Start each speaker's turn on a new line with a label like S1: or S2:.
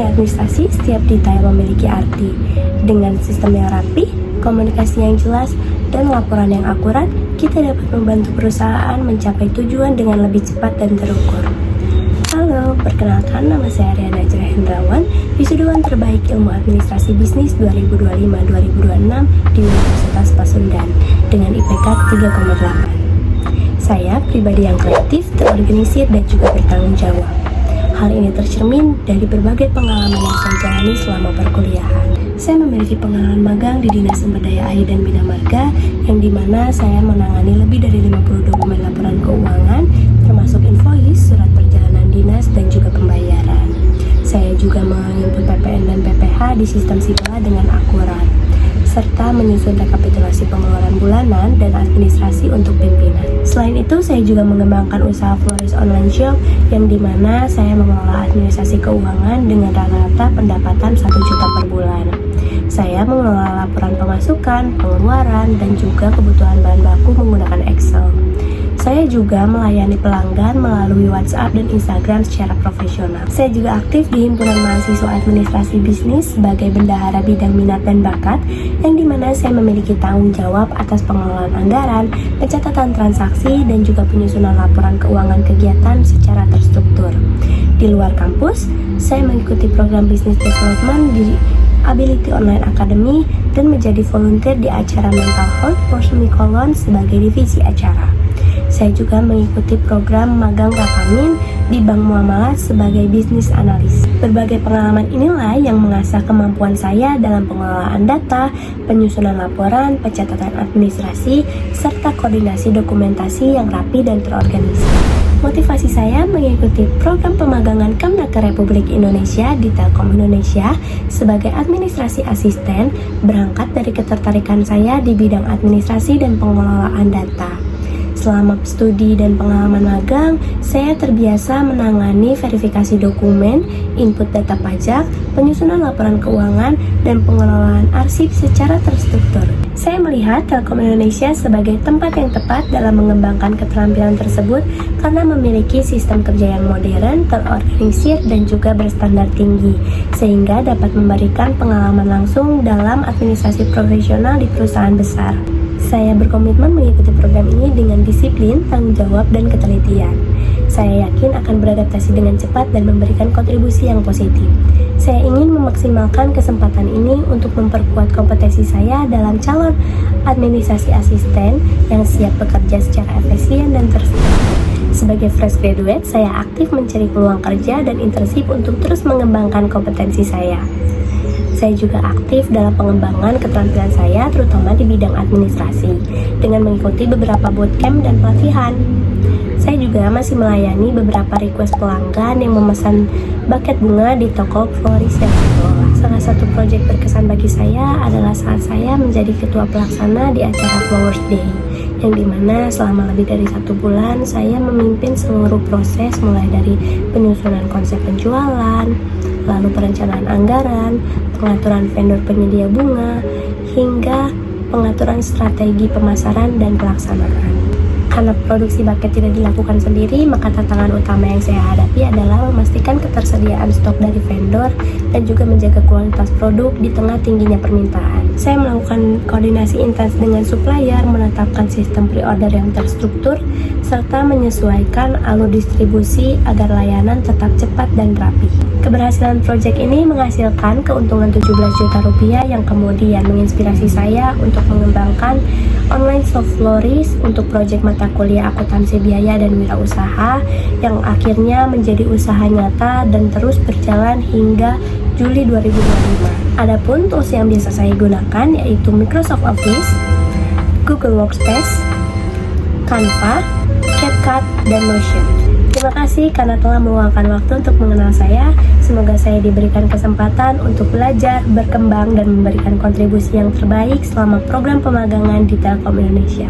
S1: dunia administrasi, setiap detail memiliki arti. Dengan sistem yang rapi, komunikasi yang jelas, dan laporan yang akurat, kita dapat membantu perusahaan mencapai tujuan dengan lebih cepat dan terukur. Halo, perkenalkan nama saya Riana Jaya Hendrawan, wisudawan terbaik Ilmu Administrasi Bisnis 2025-2026 di Universitas Pasundan dengan IPK 3,8. Saya pribadi yang kreatif, terorganisir, dan juga bertanggung jawab. Hal ini tercermin dari berbagai pengalaman yang saya jalani selama perkuliahan. Saya memiliki pengalaman magang di Dinas Sumber Daya Air dan Bina Marga, yang dimana saya menangani lebih dari 50 dokumen laporan keuangan, termasuk invoice, surat perjalanan dinas, dan juga pembayaran. Saya juga menginput PPN dan PPh di sistem Sibala dengan akurat, serta menyusun rekapitulasi pengeluaran bulanan dan administrasi untuk pimpinan. Selain itu, saya juga mengembangkan usaha Floris Online Shop, yang dimana saya mengelola administrasi keuangan dengan rata-rata pendapatan 1 juta per bulan. Saya mengelola laporan pemasukan, pengeluaran, dan juga kebutuhan bahan baku menggunakan Excel. Saya juga melayani pelanggan melalui WhatsApp dan Instagram secara profesional. Saya juga aktif di Himpunan Mahasiswa Administrasi Bisnis sebagai bendahara bidang minat dan bakat, yang dimana saya memiliki tanggung jawab atas pengelolaan anggaran, pencatatan transaksi, dan juga penyusunan laporan keuangan kegiatan secara terstruktur. Di luar kampus, saya mengikuti program Business Development di Ability Online Academy dan menjadi volunteer di acara Mental Health for Semikolon sebagai divisi acara. Saya juga mengikuti program magang Rapamin di Bank Muamalat sebagai bisnis analis. Berbagai pengalaman inilah yang mengasah kemampuan saya dalam pengelolaan data, penyusunan laporan, pencatatan administrasi, serta koordinasi dokumentasi yang rapi dan terorganisir. Motivasi saya mengikuti program pemagangan Kemnaker Republik Indonesia di Telkom Indonesia sebagai administrasi asisten berangkat dari ketertarikan saya di bidang administrasi dan pengelolaan data. Selama studi dan pengalaman magang, saya terbiasa menangani verifikasi dokumen, input data pajak, penyusunan laporan keuangan, dan pengelolaan arsip secara terstruktur. Saya melihat Telkom Indonesia sebagai tempat yang tepat dalam mengembangkan keterampilan tersebut karena memiliki sistem kerja yang modern, terorganisir, dan juga berstandar tinggi, sehingga dapat memberikan pengalaman langsung dalam administrasi profesional di perusahaan besar. Saya berkomitmen mengikuti program ini dengan disiplin, tanggung jawab, dan ketelitian. Saya yakin akan beradaptasi dengan cepat dan memberikan kontribusi yang positif. Saya ingin memaksimalkan kesempatan ini untuk memperkuat kompetensi saya dalam calon administrasi asisten yang siap bekerja secara efisien dan terstruktur. Sebagai fresh graduate, saya aktif mencari peluang kerja dan internship untuk terus mengembangkan kompetensi saya. Saya juga aktif dalam pengembangan keterampilan saya, terutama di bidang administrasi, dengan mengikuti beberapa bootcamp dan pelatihan. Saya juga masih melayani beberapa request pelanggan yang memesan buket bunga di toko Floris yang dikelola. Salah satu proyek berkesan bagi saya adalah saat saya menjadi ketua pelaksana di acara Flowers Day, yang dimana selama lebih dari 1 bulan saya memimpin seluruh proses mulai dari penyusunan konsep penjualan, lalu perencanaan anggaran, pengaturan vendor penyedia bunga, hingga pengaturan strategi pemasaran dan pelaksanaan. Karena produksi buket tidak dilakukan sendiri, maka tantangan utama yang saya hadapi adalah memastikan ketersediaan stok dari vendor dan juga menjaga kualitas produk di tengah tingginya permintaan. Saya melakukan koordinasi intens dengan supplier, menetapkan sistem pre-order yang terstruktur, serta menyesuaikan alur distribusi agar layanan tetap cepat dan rapi. Keberhasilan proyek ini menghasilkan keuntungan 17 juta rupiah yang kemudian menginspirasi saya untuk mengembangkan online shop Floris untuk proyek mata kuliah akuntansi biaya dan wirausaha yang akhirnya menjadi usaha nyata dan terus berjalan hingga Juli 2025. Adapun tools yang biasa saya gunakan yaitu Microsoft Office, Google Workspace, Canva, CapCut, dan Notion. Terima kasih karena telah meluangkan waktu untuk mengenal saya. Semoga saya diberikan kesempatan untuk belajar, berkembang, dan memberikan kontribusi yang terbaik selama program pemagangan di Telkom Indonesia.